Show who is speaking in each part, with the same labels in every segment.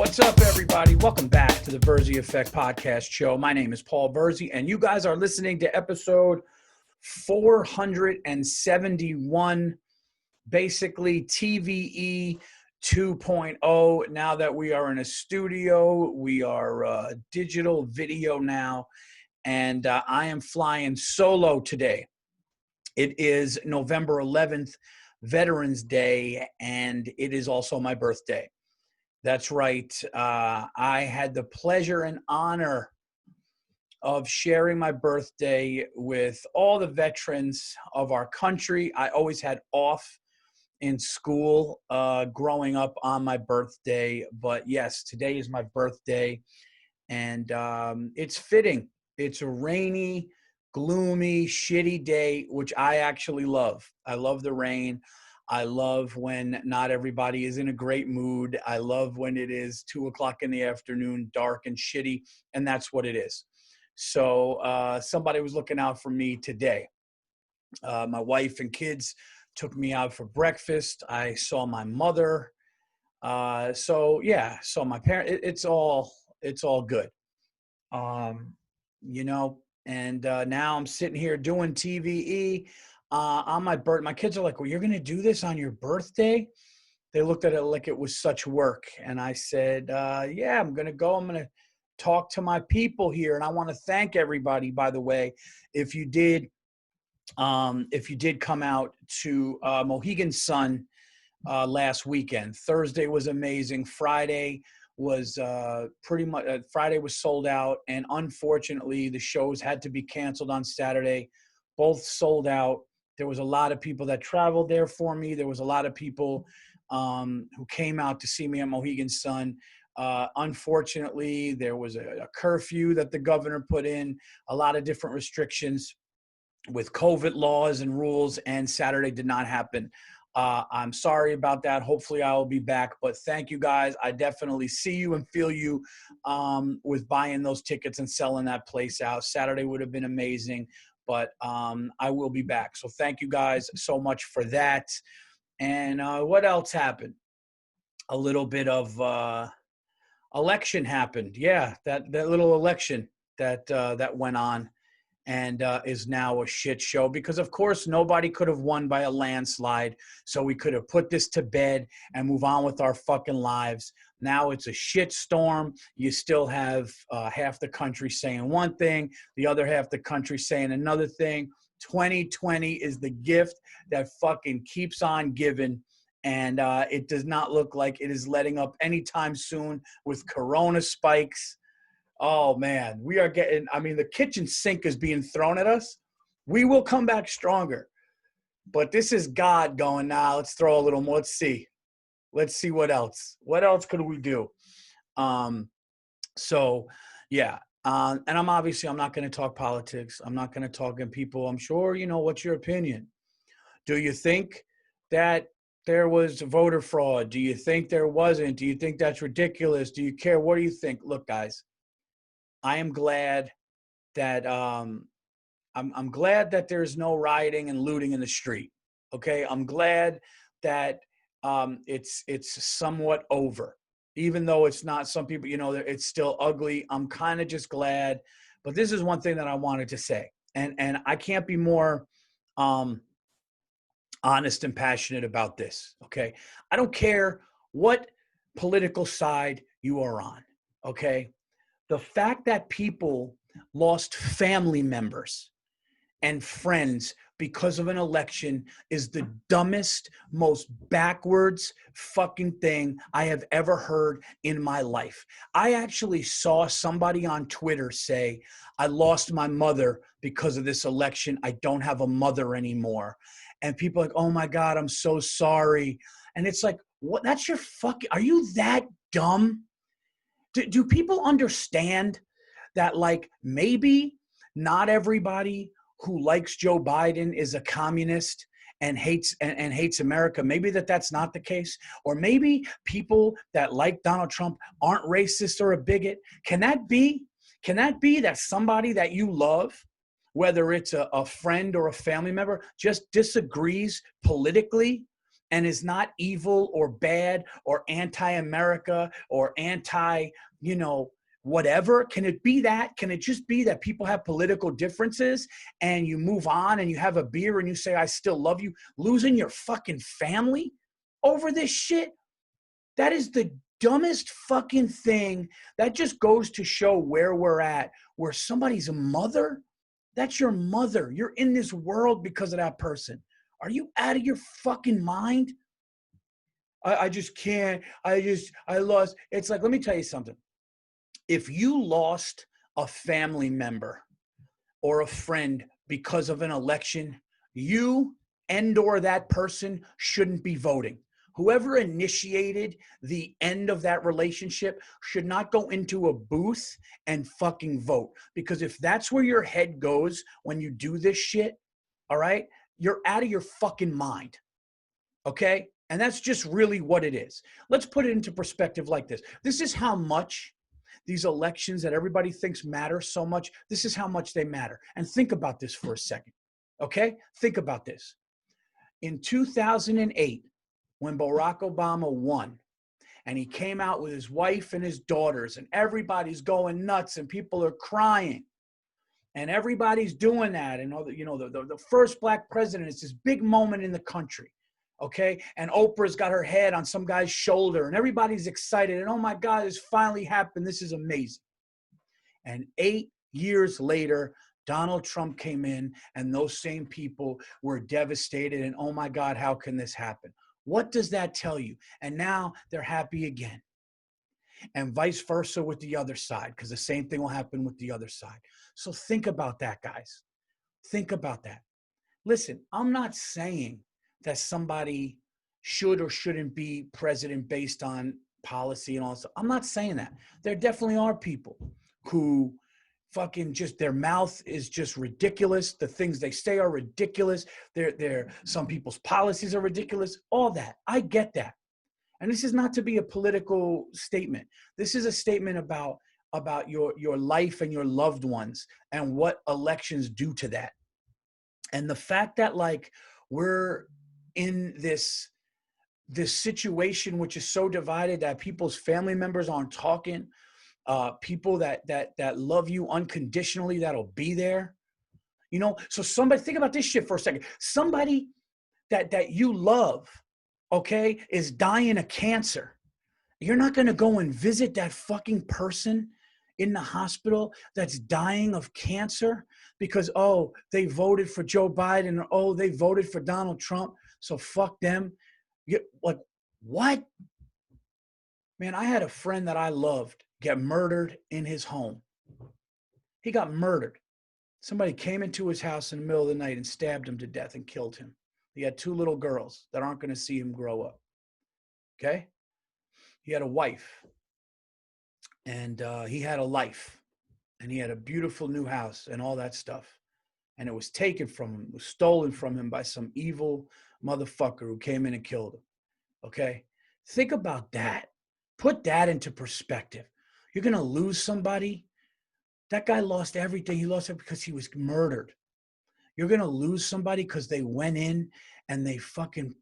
Speaker 1: What's up, everybody? Welcome back to the Virzi Effect podcast show. My name is Paul Virzi, and you guys are listening to episode 471, basically TVE 2.0. Now that we are in a studio, we are digital video now, and I am flying solo today. It is November 11th, Veterans Day, and it is also my birthday. That's right. I had the pleasure and honor of sharing my birthday with all the veterans of our country. I always had off in school growing up on my birthday. But yes, today is my birthday, and it's fitting. It's a rainy, gloomy, shitty day, which I actually love. I love the rain. I love when not everybody is in a great mood. I love when it is 2 o'clock in the afternoon, dark and shitty, and that's what it is. So somebody was looking out for me today. My wife and kids took me out for breakfast. I saw my mother. So my parents. It's all good. And now I'm sitting here doing TVE. On my birthday. My kids are like, well, you're going to do this on your birthday? They looked at it like it was such work. And I said, yeah, I'm going to go. I'm going to talk to my people here. And I want to thank everybody, by the way, if you did come out to Mohegan Sun last weekend. Thursday was amazing. Friday was Friday was sold out. And unfortunately, the shows had to be canceled on Saturday. Both sold out. There was a lot of people that traveled there for me. There was a lot of people who came out to see me at Mohegan Sun. Unfortunately, there was a curfew that the governor put in, a lot of different restrictions with COVID laws and rules, and Saturday did not happen. I'm sorry about that. Hopefully I will be back, but thank you guys. I definitely see you and feel you with buying those tickets and selling that place out. Saturday would have been amazing. But I will be back. So thank you guys so much for that. And what else happened? A little bit of election happened. Yeah, that little election that went on and is now a shit show because, of course, nobody could have won by a landslide. So we could have put this to bed and move on with our fucking lives. Now it's a shit storm. You still have half the country saying one thing, the other half the country saying another thing. 2020 is the gift that fucking keeps on giving. And it does not look like it is letting up anytime soon with corona spikes. Oh, man, we are getting, the kitchen sink is being thrown at us. We will come back stronger. But this is God going, now let's throw a little more. Let's see what else. What else could we do? And I'm not going to talk politics. I'm not going to talk in people. I'm sure, what's your opinion? Do you think that there was voter fraud? Do you think there wasn't? Do you think that's ridiculous? Do you care? What do you think? Look, guys, I am glad that I'm glad that there's no rioting and looting in the street. Okay, I'm glad that it's somewhat over, even though it's not. Some people, it's still ugly. I'm kind of just glad. But this is one thing that I wanted to say, and I can't be more honest and passionate about this. Okay, I don't care what political side you are on. Okay. The fact that people lost family members and friends because of an election is the dumbest, most backwards fucking thing I have ever heard in my life. I actually saw somebody on Twitter say, I lost my mother because of this election. I don't have a mother anymore. And people are like, oh my God, I'm so sorry. And it's like, what? That's your fucking, are you that dumb? Do people understand that, like, maybe not everybody who likes Joe Biden is a communist and hates America? Maybe that's not the case. Or maybe people that like Donald Trump aren't racist or a bigot. Can that be? Can that be that somebody that you love, whether it's a friend or a family member, just disagrees politically and is not evil or bad or anti-America or anti, whatever? Can it be that? Can it just be that people have political differences and you move on and you have a beer and you say, I still love you, losing your fucking family over this shit? That is the dumbest fucking thing. That just goes to show where we're at, where somebody's a mother. That's your mother. You're in this world because of that person. Are you out of your fucking mind? I just can't. I lost. It's like, let me tell you something. If you lost a family member or a friend because of an election, you and or that person shouldn't be voting. Whoever initiated the end of that relationship should not go into a booth and fucking vote. Because if that's where your head goes when you do this shit, all right, you're out of your fucking mind. Okay? And that's just really what it is. Let's put it into perspective like this. This is how much these elections that everybody thinks matter so much, this is how much they matter. And think about this for a second. Okay? Think about this. In 2008, when Barack Obama won, and he came out with his wife and his daughters, and everybody's going nuts, and people are crying, and everybody's doing that, and the first black president is this big moment in the country, okay? And Oprah's got her head on some guy's shoulder, and everybody's excited, and oh my God, this finally happened, this is amazing. And 8 years later, Donald Trump came in, and those same people were devastated, and oh my God, how can this happen? What does that tell you? And now they're happy again. And vice versa with the other side, because the same thing will happen with the other side. So think about that, guys. Think about that. Listen, I'm not saying that somebody should or shouldn't be president based on policy and all that stuff. I'm not saying that. There definitely are people who fucking just, their mouth is just ridiculous. The things they say are ridiculous. Some people's policies are ridiculous. All that. I get that. And this is not to be a political statement. This is a statement about your life and your loved ones and what elections do to that. And the fact that like we're in this situation which is so divided that people's family members aren't talking, people that love you unconditionally, that'll be there. So somebody, think about this shit for a second. Somebody that you love, okay, is dying of cancer. You're not going to go and visit that fucking person in the hospital that's dying of cancer because, oh, they voted for Joe Biden, or oh, they voted for Donald Trump, so fuck them. Like, what? Man, I had a friend that I loved get murdered in his home. He got murdered. Somebody came into his house in the middle of the night and stabbed him to death and killed him. He had 2 little girls that aren't going to see him grow up. Okay? He had a wife. And he had a life. And he had a beautiful new house and all that stuff. And it was taken from him, was stolen from him by some evil motherfucker who came in and killed him. Okay? Think about that. Put that into perspective. You're going to lose somebody. That guy lost everything. He lost it because he was murdered. You're going to lose somebody because they went in and they fucking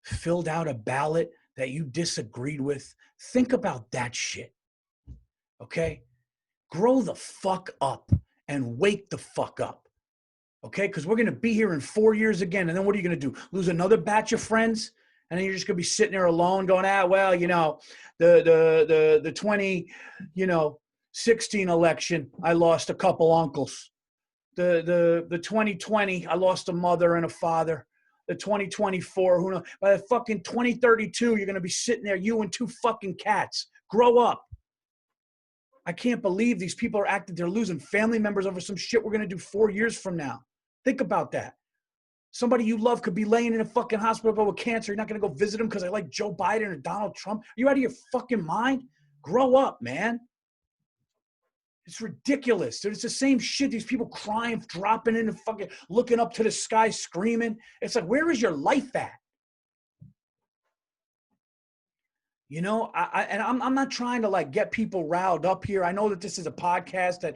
Speaker 1: filled out a ballot that you disagreed with. Think about that shit. Okay? Grow the fuck up and wake the fuck up. Okay? Because we're going to be here in 4 years again. And then what are you going to do? Lose another batch of friends? And then you're just going to be sitting there alone going, the 2016 election, I lost a couple uncles. The 2020, I lost a mother and a father. The 2024, who knows? By the fucking 2032, you're going to be sitting there, you and 2 fucking cats. Grow up. I can't believe these people are acting. They're losing family members over some shit we're going to do 4 years from now. Think about that. Somebody you love could be laying in a fucking hospital with cancer. You're not going to go visit them because I like Joe Biden or Donald Trump. Are you out of your fucking mind? Grow up, man. It's ridiculous. It's the same shit. These people crying, dropping in the fucking, looking up to the sky, screaming. It's like, where is your life at? I'm not trying to like get people riled up here. I know that this is a podcast that,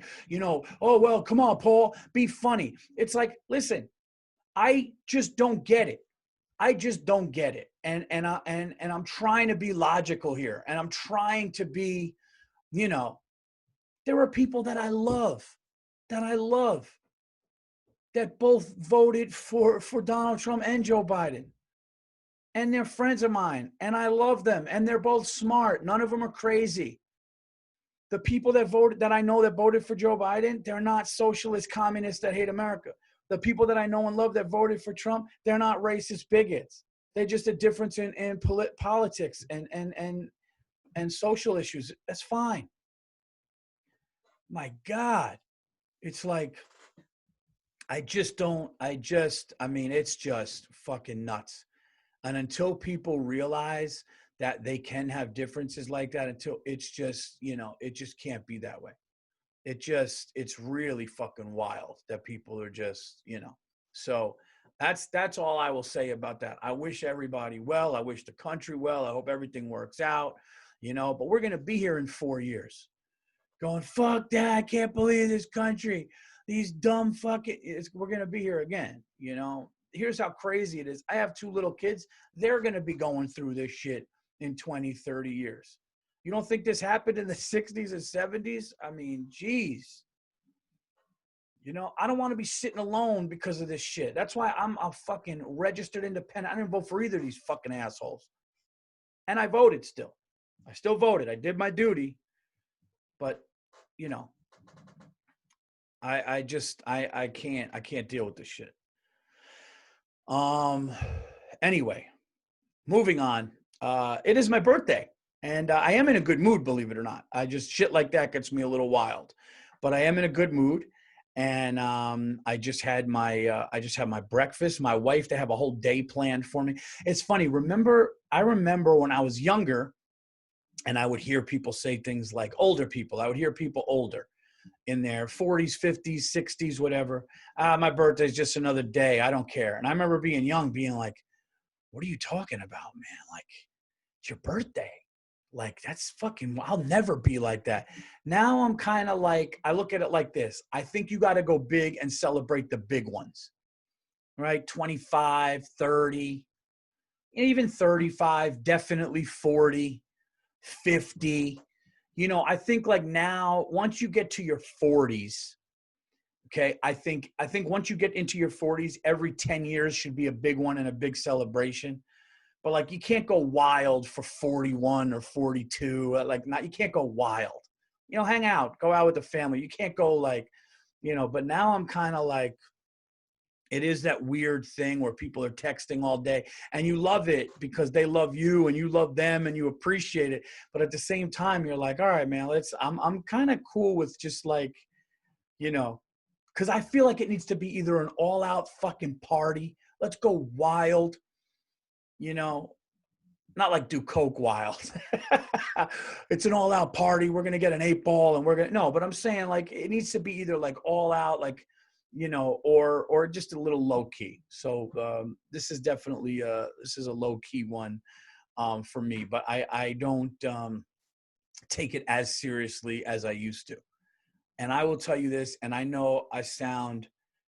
Speaker 1: oh, well, come on, Paul, be funny. It's like, listen, I just don't get it. I just don't get it. And I'm trying to be logical here. And I'm trying to be, you know, there are people that I love, that both voted for Donald Trump and Joe Biden. And they're friends of mine, and I love them, and they're both smart. None of them are crazy. The people that voted, that I know that voted for Joe Biden, they're not socialist communists that hate America. The people that I know and love that voted for Trump, they're not racist bigots. They're just a difference in politics and social issues. That's fine. My God, it's like, I mean, it's just fucking nuts. And until people realize that they can have differences like that, until it's just, you know, it just can't be that way. It's really fucking wild that people are just, you know. So that's all I will say about that. I wish everybody well. I wish the country well. I hope everything works out, you know, but we're going to be here in 4 years going, fuck that. I can't believe this country. These dumb fucking, we're going to be here again, you know. Here's how crazy it is. I have 2 little kids. They're going to be going through this shit in 20, 30 years. You don't think this happened in the 60s and 70s? I mean, geez. You know, I don't want to be sitting alone because of this shit. That's why I'm a fucking registered independent. I didn't vote for either of these fucking assholes. And I voted still. I still voted. I did my duty. But, you know, I can't deal with this shit. Anyway, moving on. It is my birthday, and I am in a good mood, believe it or not. Shit like that gets me a little wild, but I am in a good mood. And I just had my breakfast. My wife, they have a whole day planned for me. It's funny. I remember when I was younger, and I would hear people say things like older people. I would hear people older in their 40s, 50s, 60s, whatever. My birthday's just another day. I don't care. And I remember being young, being like, what are you talking about, man? Like, it's your birthday. Like, that's fucking, I'll never be like that. Now I'm kind of like, I look at it like this. I think you got to go big and celebrate the big ones, right? 25, 30, even 35, definitely 40, 50. You know, I think like now, once you get to your 40s, okay, I think once you get into your 40s, every 10 years should be a big one and a big celebration. But like, you can't go wild for 41 or 42. You can't go wild. You know, hang out, go out with the family. You can't go like, you know, but now I'm kind of like, it is that weird thing where people are texting all day and you love it because they love you and you love them and you appreciate it. But at the same time, you're like, all right, man, I'm kind of cool with just like, you know, because I feel like it needs to be either an all out fucking party. Let's go wild, you know, not like do coke wild. It's an all out party. We're going to get an 8-ball and no, but I'm saying like, it needs to be either like all out, like, you know, or just a little low key. So this is definitely this is a low key one for me, but I don't take it as seriously as I used to. And I will tell you this, and I know I sound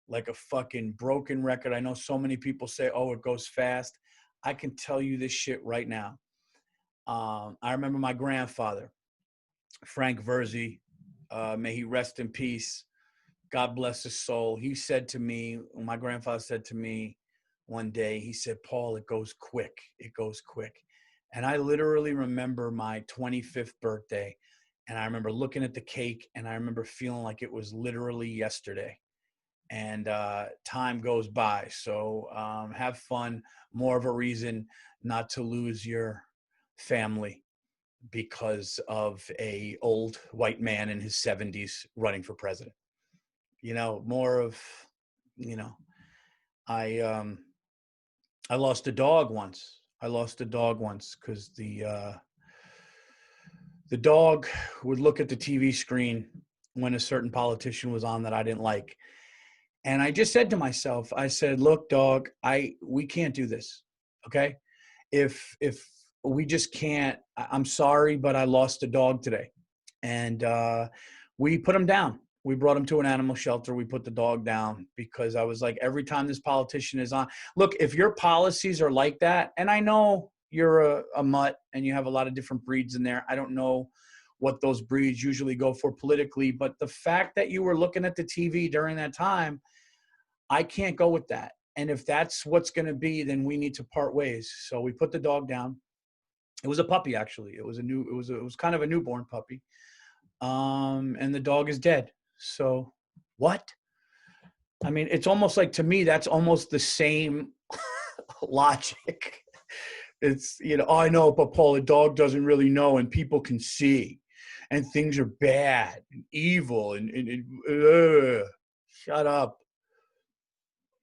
Speaker 1: like a fucking broken record. I know so many people say, oh, it goes fast. I can tell you this shit right now. I remember my grandfather, Frank Virzi, may he rest in peace. God bless his soul. He said to me, my grandfather said to me one day, he said, Paul, it goes quick. It goes quick. And I literally remember my 25th birthday. And I remember looking at the cake and I remember feeling like it was literally yesterday. And time goes by. So have fun. More of a reason not to lose your family because of a old white man in his 70s running for president. You know, more of, you know, I lost a dog once. Because the dog would look at the TV screen when a certain politician was on that I didn't like. And I just said to myself, I said, look, dog, we can't do this. Okay. If we just can't, I'm sorry, but I lost a dog today. And we put him down. We brought him to an animal shelter. We put the dog down because I was like, every time this politician is on, look, if your policies are like that, and I know you're a mutt and you have a lot of different breeds in there. I don't know what those breeds usually go for politically, but the fact that you were looking at the TV during that time, I can't go with that. And if that's what's going to be, then we need to part ways. So we put the dog down. It was a puppy, actually. It was kind of a newborn puppy. And the dog is dead. So what? I mean, it's almost like, to me, that's almost the same logic. It's, oh, I know, but Paul, a dog doesn't really know, and people can see, and things are bad and evil and shut up.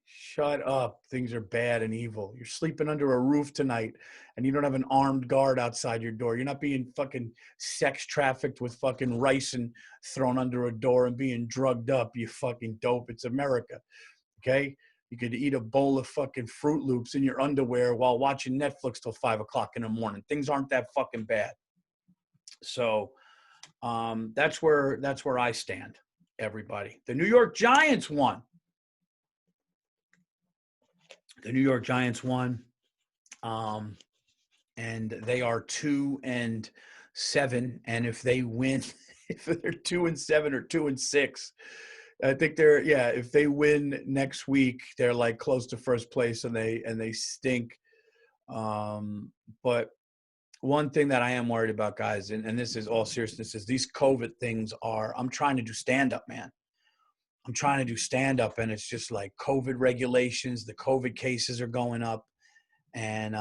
Speaker 1: Shut up. Things are bad and evil. You're sleeping under a roof tonight and you don't have an armed guard outside your door. You're not being fucking sex trafficked with fucking rice and thrown under a door and being drugged up, you fucking dope. It's America. Okay? You could eat a bowl of fucking Fruit Loops in your underwear while watching Netflix till 5 o'clock in the morning. Things aren't that fucking bad. So that's where I stand, everybody. The New York Giants won. The New York Giants won, and they are 2-7. And if they win, if they're 2-7 or 2-6, I think if they win next week, they're like close to first place, and they stink. But one thing that I am worried about, guys, and this is all seriousness, is these COVID things I'm trying to do stand-up, man. I'm trying to do stand-up, and it's just like COVID regulations. The COVID cases are going up. And,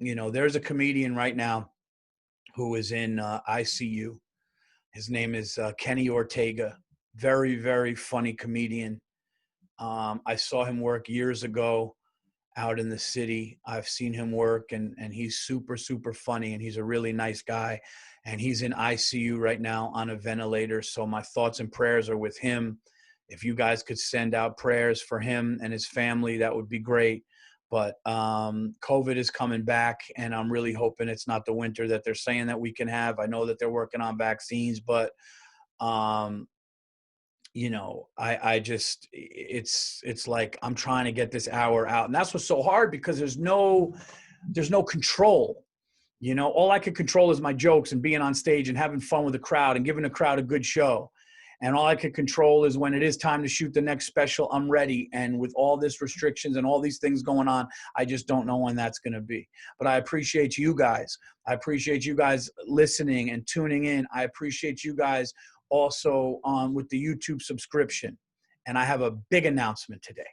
Speaker 1: there's a comedian right now who is in ICU. His name is Kenny Ortega. Very, very funny comedian. I saw him work years ago out in the city. I've seen him work, and he's super, super funny, and he's a really nice guy. And he's in ICU right now on a ventilator. So my thoughts and prayers are with him. If you guys could send out prayers for him and his family, that would be great. But COVID is coming back, and I'm really hoping it's not the winter that they're saying that we can have. I know that they're working on vaccines, but I just, it's like I'm trying to get this hour out. And that's what's so hard, because there's no control. All I can control is my jokes and being on stage and having fun with the crowd and giving the crowd a good show. And all I can control is when it is time to shoot the next special, I'm ready. And with all this restrictions and all these things going on, I just don't know when that's going to be. But I appreciate you guys. I appreciate you guys listening and tuning in. I appreciate you guys also with the YouTube subscription. And I have a big announcement today.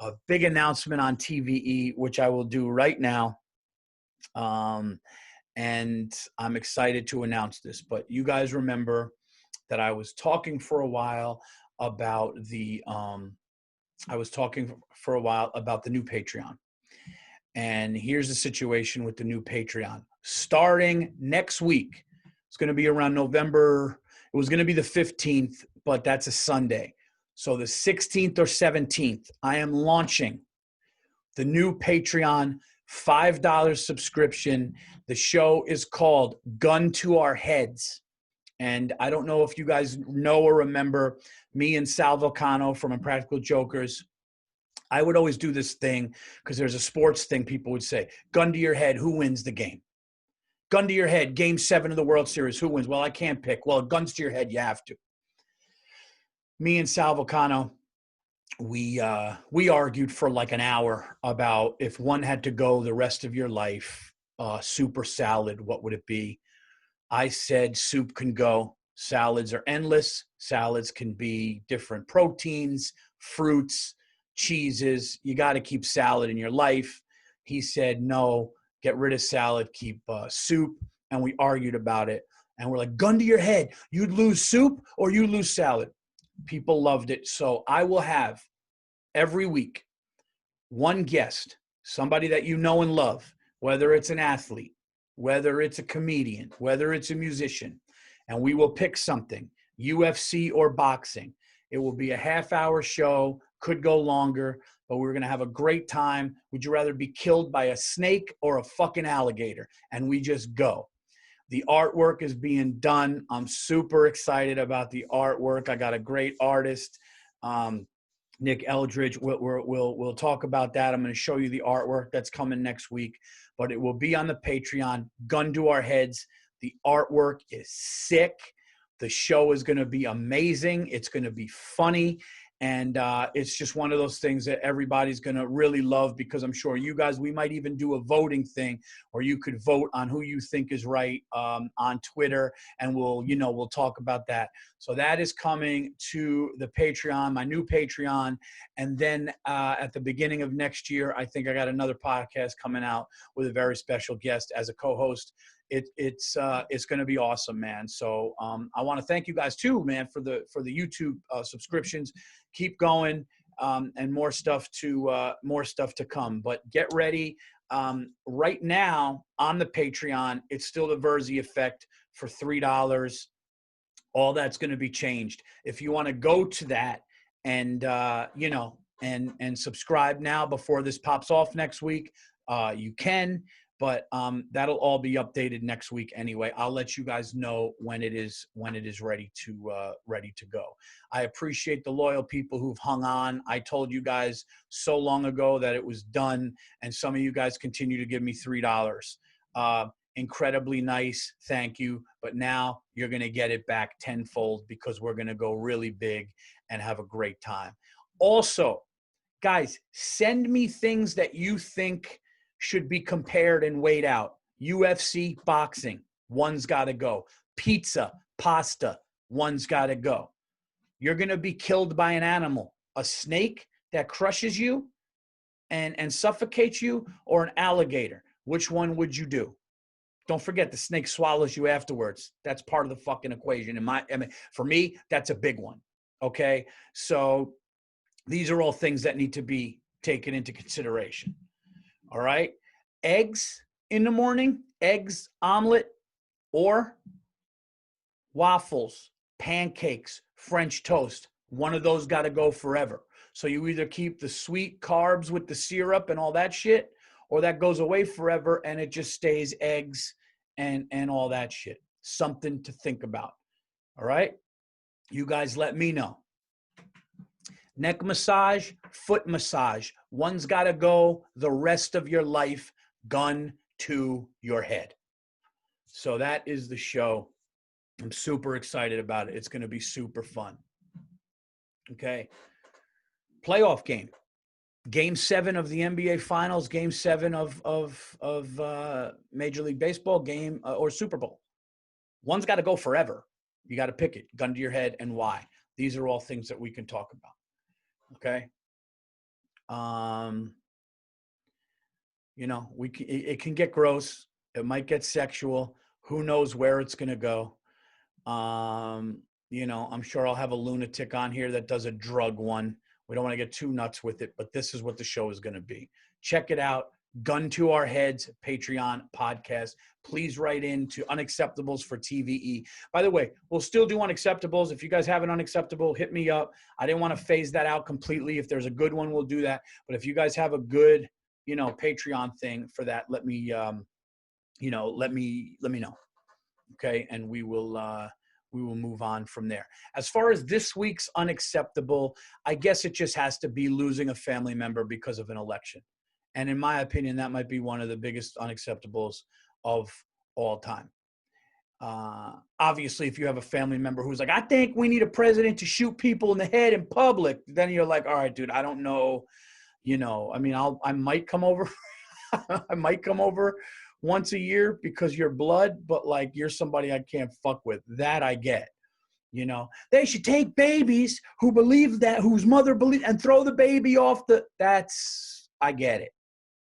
Speaker 1: A big announcement on TVE, which I will do right now. And I'm excited to announce this, but you guys remember that I was talking for a while about the new Patreon. And here's the situation with the new Patreon. Starting next week, it's going to be around November. It was going to be the 15th, but that's a Sunday. So the 16th or 17th, I am launching the new Patreon $5 subscription. The show is called Gun to Our Heads. And I don't know if you guys know or remember me and Sal Volcano from Impractical Jokers. I would always do this thing because there's a sports thing people would say, gun to your head, who wins the game? Gun to your head, game 7 of the World Series, who wins? Well, I can't pick. Well, guns to your head, you have to. Me and Sal Volcano, we argued for like an hour about if one had to go the rest of your life, soup or salad, what would it be? I said soup can go. Salads are endless. Salads can be different proteins, fruits, cheeses. You got to keep salad in your life. He said, no, get rid of salad, keep soup. And we argued about it. And we're like, gun to your head. You'd lose soup or you lose salad. People loved it. So I will have every week one guest, somebody that you know and love, whether it's an athlete, whether it's a comedian, whether it's a musician, and we will pick something, UFC or boxing. It will be a half-hour show, could go longer, but we're going to have a great time. Would you rather be killed by a snake or a fucking alligator? And we just go. The artwork is being done. I'm super excited about the artwork. I got a great artist, Nick Eldridge. We'll talk about that. I'm going to show you the artwork that's coming next week, but it will be on the Patreon. Gun to our heads. The artwork is sick. The show is going to be amazing. It's going to be funny. And it's just one of those things that everybody's going to really love, because I'm sure you guys, we might even do a voting thing where you could vote on who you think is right on Twitter. And we'll talk about that. So that is coming to the Patreon, my new Patreon. And then at the beginning of next year, I think I got another podcast coming out with a very special guest as a co-host. It's going to be awesome, man. So I want to thank you guys too, man, for the YouTube subscriptions. Keep going, and more stuff to come. But get ready. Right now on the Patreon, it's still the Virzi effect for $3. All that's going to be changed. If you want to go to that and and subscribe now before this pops off next week, you can. But that'll all be updated next week anyway. I'll let you guys know when it is ready to go. I appreciate the loyal people who've hung on. I told you guys so long ago that it was done, and some of you guys continue to give me $3. Incredibly nice, thank you. But now you're going to get it back tenfold, because we're going to go really big and have a great time. Also, guys, send me things that you think should be compared and weighed out. UFC, boxing, one's got to go. Pizza, pasta, one's got to go. You're going to be killed by an animal, a snake that crushes you and suffocates you, or an alligator. Which one would you do? Don't forget, the snake swallows you afterwards. That's part of the fucking equation. For me, that's a big one. Okay? So these are all things that need to be taken into consideration. All right. Eggs in the morning, eggs, omelet, or waffles, pancakes, French toast. One of those got to go forever. So you either keep the sweet carbs with the syrup and all that shit, or that goes away forever and it just stays eggs and all that shit. Something to think about. All right. You guys let me know. Neck massage, foot massage. One's got to go the rest of your life, gun to your head. So that is the show. I'm super excited about it. It's going to be super fun. Okay. Playoff game. Game 7 of the NBA Finals. Game 7 of Major League Baseball game or Super Bowl. One's got to go forever. You got to pick it. Gun to your head, and why. These are all things that we can talk about. Okay. It can get gross. It might get sexual. Who knows where it's going to go? I'm sure I'll have a lunatic on here that does a drug one. We don't want to get too nuts with it, but this is what the show is going to be. Check it out. Gun to Our Heads Patreon podcast. Please write in to Unacceptables for TVE. By the way, we'll still do Unacceptables. If you guys have an Unacceptable, hit me up. I didn't want to phase that out completely. If there's a good one, we'll do that. But if you guys have a good, Patreon thing for that, let me know. Okay, and we will move on from there. As far as this week's Unacceptable, I guess it just has to be losing a family member because of an election. And in my opinion, that might be one of the biggest unacceptables of all time. Obviously, if you have a family member who's like, I think we need a president to shoot people in the head in public, then you're like, all right, dude, I don't know. I might come over. I might come over once a year because you're blood, but like you're somebody I can't fuck with. That I get. They should take babies who believe that, whose mother believes, and throw the baby off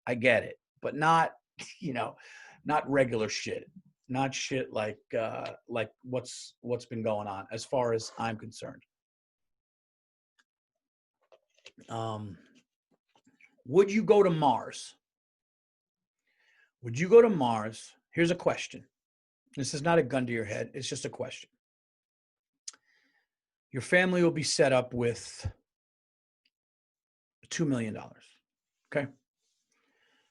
Speaker 1: I get it, but not, not regular shit, not shit like what's been going on as far as I'm concerned. Would you go to Mars? Would you go to Mars? Here's a question. This is not a gun to your head. It's just a question. Your family will be set up with $2 million. Okay.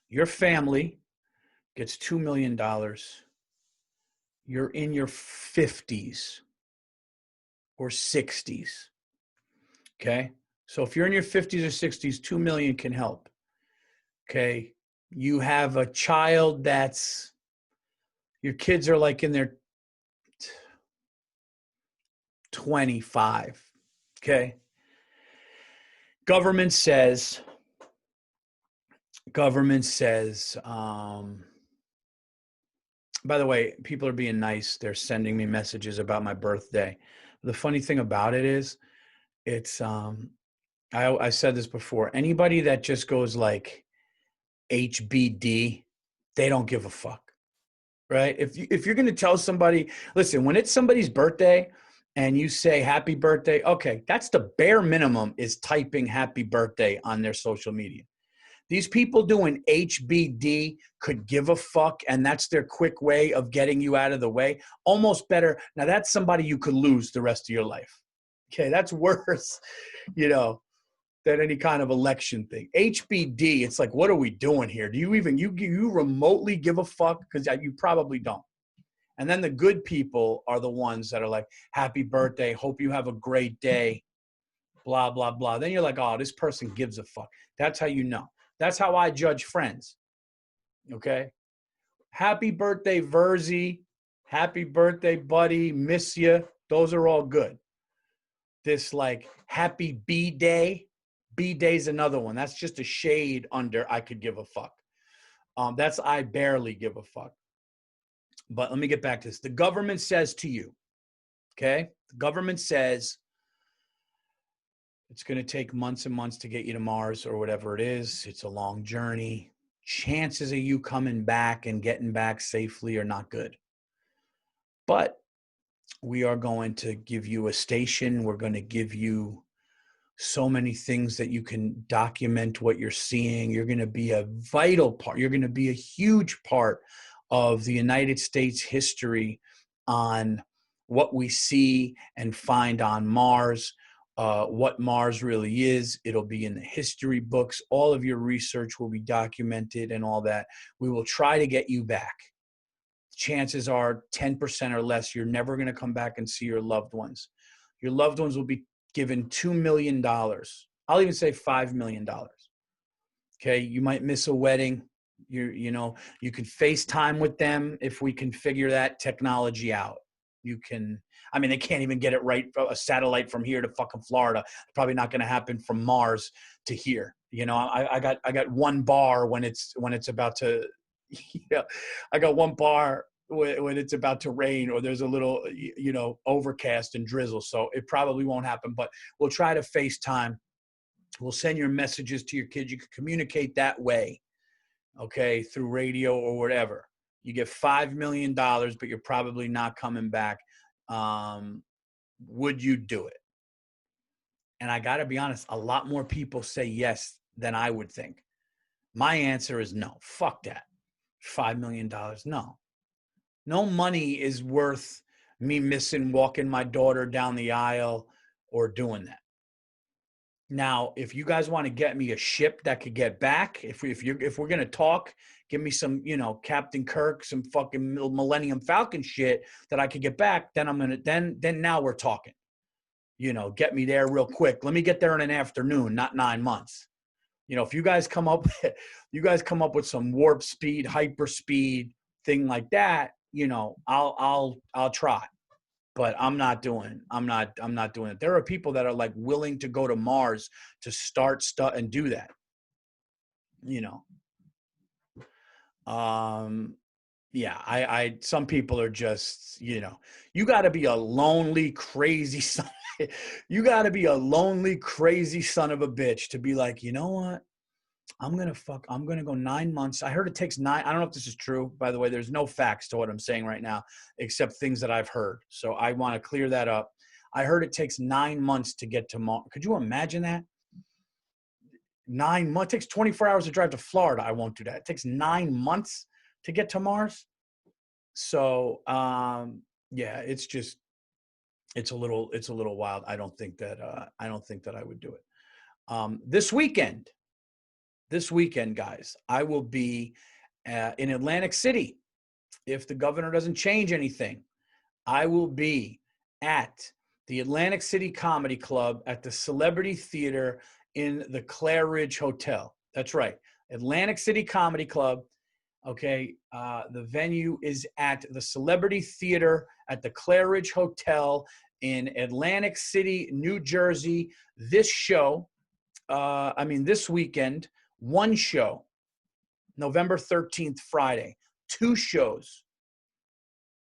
Speaker 1: Your family gets $2 million you're in your 50s or 60s. Okay. So if you're in your 50s or 60s, 2 million can help. Okay. You have a child your kids are like in their 25. Okay. Government says, by the way, people are being nice. They're sending me messages about my birthday. The funny thing about it is it's, I said this before, anybody that just goes like HBD, they don't give a fuck. Right? If you're going to tell somebody, listen, when it's somebody's birthday and you say happy birthday, okay, that's the bare minimum is typing happy birthday on their social media. These people doing HBD could give a fuck, and that's their quick way of getting you out of the way. Almost better. Now, that's somebody you could lose the rest of your life. Okay, that's worse, than any kind of election thing. HBD, it's like, what are we doing here? Do you even, you remotely give a fuck? Because you probably don't. And then the good people are the ones that are like, happy birthday, hope you have a great day, blah, blah, blah. Then you're like, oh, this person gives a fuck. That's how you know. That's how I judge friends. Okay? Happy birthday, Virzi. Happy birthday, buddy. Miss you. Those are all good. This like happy B-day. B-day's another one. That's just a shade under I could give a fuck. That's I barely give a fuck. But let me get back to this. The government says to you, okay? The government says it's going to take months and months to get you to Mars or whatever it is. It's a long journey. Chances of you coming back and getting back safely are not good. But we are going to give you a station. We're going to give you so many things that you can document what you're seeing. You're going to be a vital part. You're going to be a huge part of the United States history on what we see and find on Mars, what Mars really is. It'll be in the history books. All of your research will be documented and all that. We will try to get you back. Chances are 10% or less, you're never going to come back and see your loved ones. Your loved ones will be given $2 million. I'll even say $5 million. Okay. You might miss a wedding. You can FaceTime with them if we can figure that technology out. They can't even get it right. A satellite from here to fucking Florida. Probably not going to happen from Mars to here. I got one bar when it's about to, I got one bar when it's about to rain or there's a little, overcast and drizzle. So it probably won't happen, but we'll try to FaceTime. We'll send your messages to your kids. You can communicate that way, okay, through radio or whatever. You get $5 million, but you're probably not coming back. Would you do it? And I got to be honest, a lot more people say yes than I would think. My answer is no. Fuck that. $5 million. No money is worth me missing walking my daughter down the aisle or doing that. Now, if you guys want to get me a ship that could get back, if we're going to talk, give me some, Captain Kirk, some fucking Millennium Falcon shit that I could get back, then now we're talking. Get me there real quick. Let me get there in an afternoon, not 9 months. If you guys come up with some warp speed, hyper speed thing like that, I'll try, but I'm not doing it. There are people that are like willing to go to Mars to start stuff and do that, yeah, some people are just, you got to be a lonely, crazy son. You got to be a lonely, crazy son of a bitch to be like, you know what? I'm going to go 9 months. I heard it takes 9. I don't know if this is true. By the way, there's no facts to what I'm saying right now, except things that I've heard. So I want to clear that up. I heard it takes 9 months to get to Mars. Could you imagine that? 9 months. It takes 24 hours to drive to Florida. I won't do that. It takes 9 months to get to Mars. So, yeah, it's a little wild. I don't think that I would do it. This weekend, guys, I will be in Atlantic City if the governor doesn't change anything, I will be at the Atlantic City Comedy Club at the Celebrity Theater in the Clare Ridge Hotel. That's right, Atlantic City Comedy Club. Okay, the venue is at the Celebrity Theater at the Clare Ridge Hotel in Atlantic City, New Jersey. This weekend, one show, November 13th, Friday, two shows,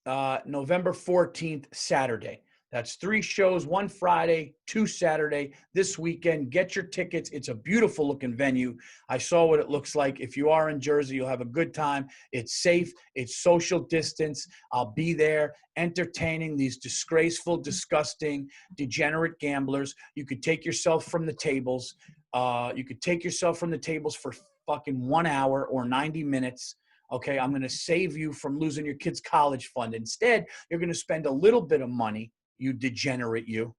Speaker 1: November 14th, Saturday. That's three shows, one Friday, two Saturday, this weekend. Get your tickets. It's a beautiful looking venue. I saw what it looks like. If you are in Jersey, you'll have a good time. It's safe. It's social distance. I'll be there entertaining these disgraceful, disgusting, degenerate gamblers. You could take yourself from the tables. You could take yourself from the tables for fucking 1 hour or 90 minutes. Okay, I'm going to save you from losing your kid's college fund. Instead, you're going to spend a little bit of money, you degenerate you,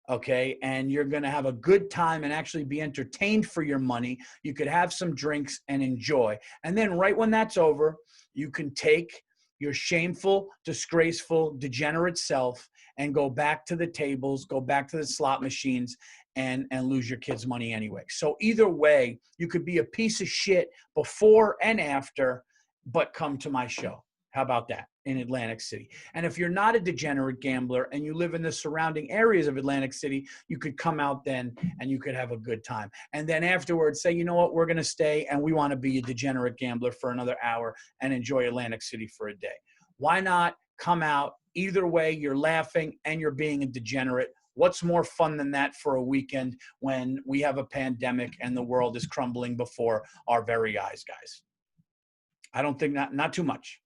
Speaker 1: okay? And you're going to have a good time and actually be entertained for your money. You could have some drinks and enjoy. And then right when that's over, you can take your shameful, disgraceful, degenerate self and go back to the tables, go back to the slot machines, and lose your kids' money anyway. So either way, you could be a piece of shit before and after, but come to my show. How about that? In Atlantic City. And if you're not a degenerate gambler and you live in the surrounding areas of Atlantic City, you could come out then and you could have a good time. And then afterwards say, you know what, we're going to stay and we want to be a degenerate gambler for another hour and enjoy Atlantic City for a day. Why not come out? Either way, you're laughing and you're being a degenerate. What's more fun than that for a weekend when we have a pandemic and the world is crumbling before our very eyes, guys? I don't think not too much.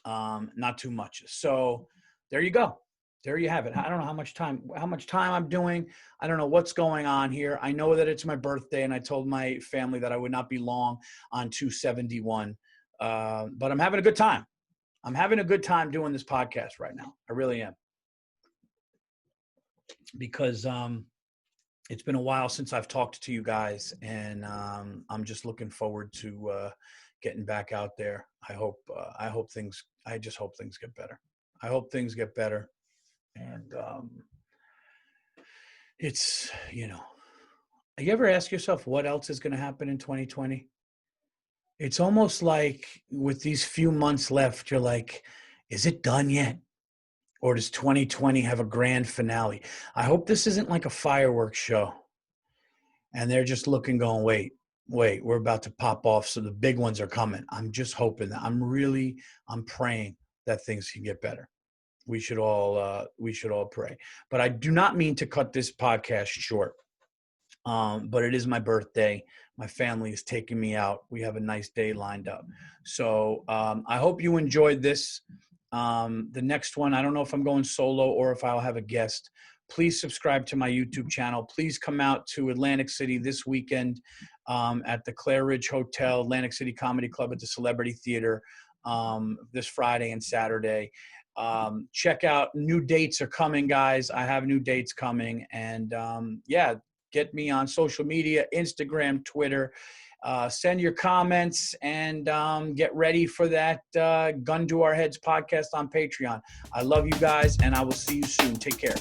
Speaker 1: Not too much. So there you go. There you have it. I don't know how much time I'm doing. I don't know what's going on here. I know that it's my birthday and I told my family that I would not be long on 271. But I'm having a good time. I'm having a good time doing this podcast right now. I really am. Because it's been a while since I've talked to you guys, and I'm just looking forward to getting back out there. I just hope things get better. I hope things get better. And it's, you ever ask yourself what else is going to happen in 2020? It's almost like with these few months left, you're like, is it done yet? Or does 2020 have a grand finale? I hope this isn't like a fireworks show. And they're just looking, going, wait, we're about to pop off. So the big ones are coming. I'm just hoping that I'm praying that things can get better. We should all pray. But I do not mean to cut this podcast short. But it is my birthday. My family is taking me out. We have a nice day lined up. So I hope you enjoyed this. The next one, I don't know if I'm going solo or if I'll have a guest. Please subscribe to my YouTube channel. Please come out to Atlantic City this weekend at the Clare Ridge Hotel, Atlantic City Comedy Club at the Celebrity Theater this Friday and Saturday. Check out, new dates are coming, guys. I have new dates coming. And get me on social media, Instagram, Twitter. Send your comments and get ready for that Gun to Our Heads podcast on Patreon. I love you guys, and I will see you soon. Take care.